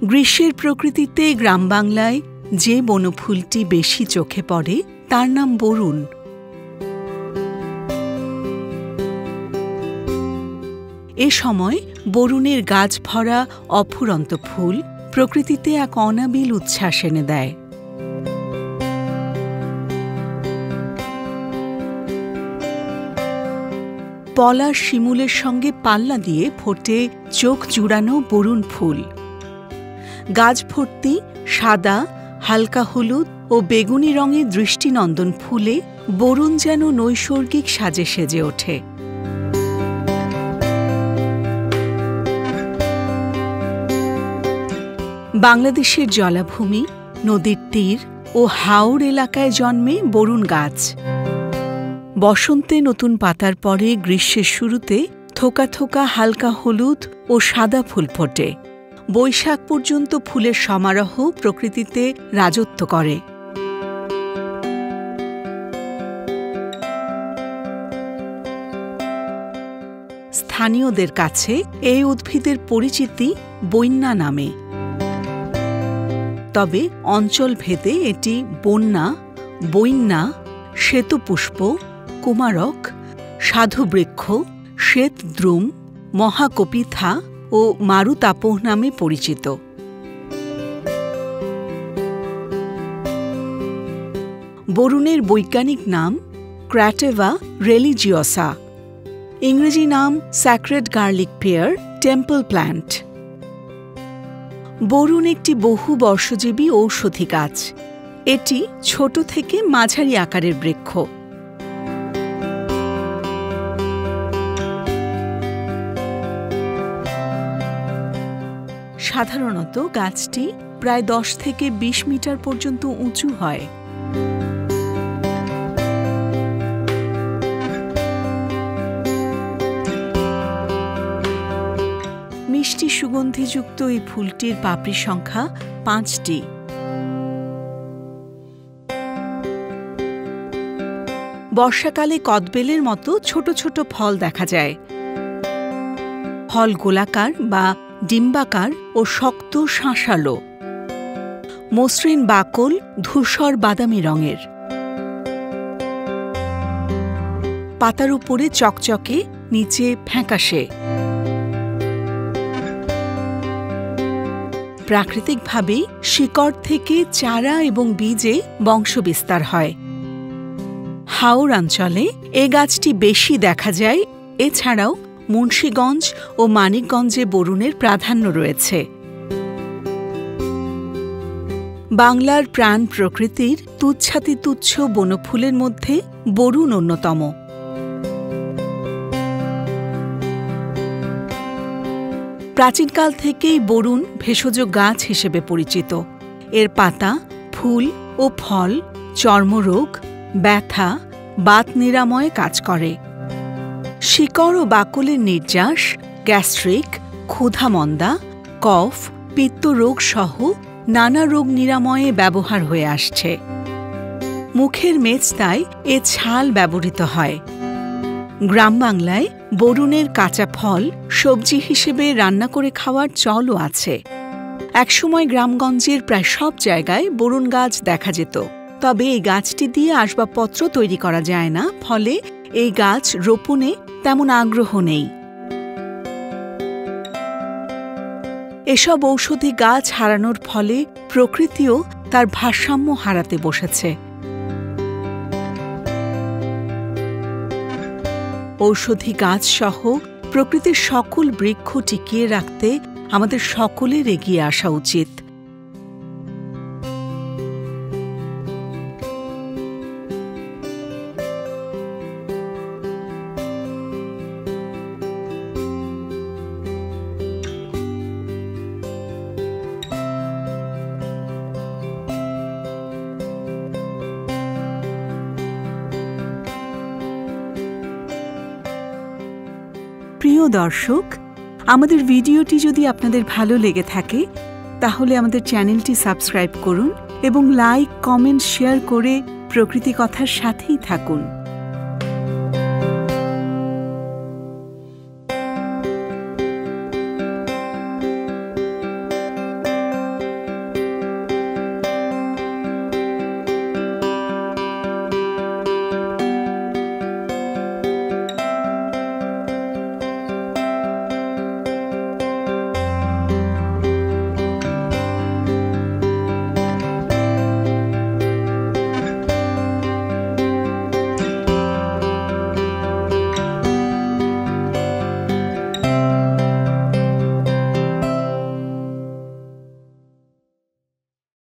গ্রীষ্মের প্রকৃতিতে গ্রাম বাংলায় যে বনফুলটি বেশি চোখে পড়ে তার নাম বরুণ। এ সময় বরুণের গাছ ভরা অফুরন্ত ফুল প্রকৃতিতে এক অনাবিল উচ্ছ্বাস এনে দেয়। পলাশ শিমুলের সঙ্গে পাল্লা দিয়ে ফোটে চোখ জুড়ানো বরুণ ফুল। গাছ ভর্তি সাদা, হালকা হলুদ ও বেগুনি রঙের দৃষ্টিনন্দন ফুলে বরুণ যেন নৈসর্গিক সাজে সেজে ওঠে। বাংলাদেশের জলাভূমি, নদীর তীর ও হাওর এলাকায় জন্মে বরুণ গাছ। বসন্তে নতুন পাতার পরে গ্রীষ্মের শুরুতে থোকা থোকা হালকা হলুদ ও সাদা ফুল ফোটে। বৈশাখ পর্যন্ত ফুলের সমারোহ প্রকৃতিতে রাজত্ব করে। স্থানীয়দের কাছে এই উদ্ভিদের পরিচিতি বন্যা নামে। তবে অঞ্চলভেদে এটি বন্যা, বৈন্যা, শ্বেতপুষ্প, কুমারক, সাধুবৃক্ষ, শ্বেতদ্রুম, মহাকপিথা ও মারুতাপহ নামে পরিচিত। বরুণের বৈজ্ঞানিক নাম ক্র্যাটেভা রেলিজিওসা, ইংরেজি নাম sacred garlic pear, temple plant. বরুণ একটি বহু বর্ষজীবী ঔষধি গাছ। এটি ছোট থেকে মাঝারি আকারের বৃক্ষ। সাধারণত গাছটি প্রায় 10 থেকে 20 মিটার পর্যন্ত উঁচু হয়। মিষ্টি সুগন্ধিযুক্ত এই ফুলটির পাপড়ির সংখ্যা 5টি। বর্ষাকালে কদবেলের মতো ছোট ছোট ফল দেখা যায়। ফল গোলাকার বা ডিম্বাকার ও শক্ত শাঁসালো। মসৃণ বাকল ধূসর বাদামি রঙের। পাতার উপরে চকচকে, নিচে ফ্যাকাশে। প্রাকৃতিকভাবেই শিকড় থেকে চারা এবং বীজে বংশবিস্তার হয়। হাওর অঞ্চলে এ গাছটি বেশি দেখা যায়। এছাড়াও মুন্সিগঞ্জ ও মানিকগঞ্জে বরুণের প্রাধান্য রয়েছে। বাংলার প্রাণ প্রকৃতির তুচ্ছাতি তুচ্ছ বনফুলের মধ্যে বরুণ অন্যতম। প্রাচীনকাল থেকেই বরুণ ভেষজ গাছ হিসেবে পরিচিত। এর পাতা, ফুল ও ফল চর্মরোগ, ব্যথা, বাত নিরাময়ে কাজ করে। শিকড় ও বাকলের নির্যাস গ্যাস্ট্রিক, ক্ষুধামন্দা, কফ, পিত্তরোগ সহ নানা রোগ নিরাময়ে ব্যবহার হয়ে আসছে। মুখের মেজদায় এ ছাল ব্যবহৃত হয়। গ্রাম বাংলায় বরুণের কাঁচা ফল সবজি হিসেবে রান্না করে খাওয়ার চলও আছে। একসময় গ্রামগঞ্জের প্রায় সব জায়গায় বরুণ গাছ দেখা যেত। তবে এই গাছটি দিয়ে আসবাবপত্র তৈরি করা যায় না, ফলে এই গাছ রোপণে তেমন আগ্রহ নেই। এসব ঔষধি গাছ হারানোর ফলে প্রকৃতিও তার ভারসাম্য হারাতে বসেছে। ঔষধি গাছ সহ প্রকৃতির সকল বৃক্ষ টিকিয়ে রাখতে আমাদের সকলের এগিয়ে আসা উচিত। প্রিয় দর্শক, আমাদের ভিডিওটি যদি আপনাদের ভালো লেগে থাকে তাহলে আমাদের চ্যানেলটি সাবস্ক্রাইব করুন এবং লাইক, কমেন্ট, শেয়ার করে প্রকৃতি কথার সাথেই থাকুন।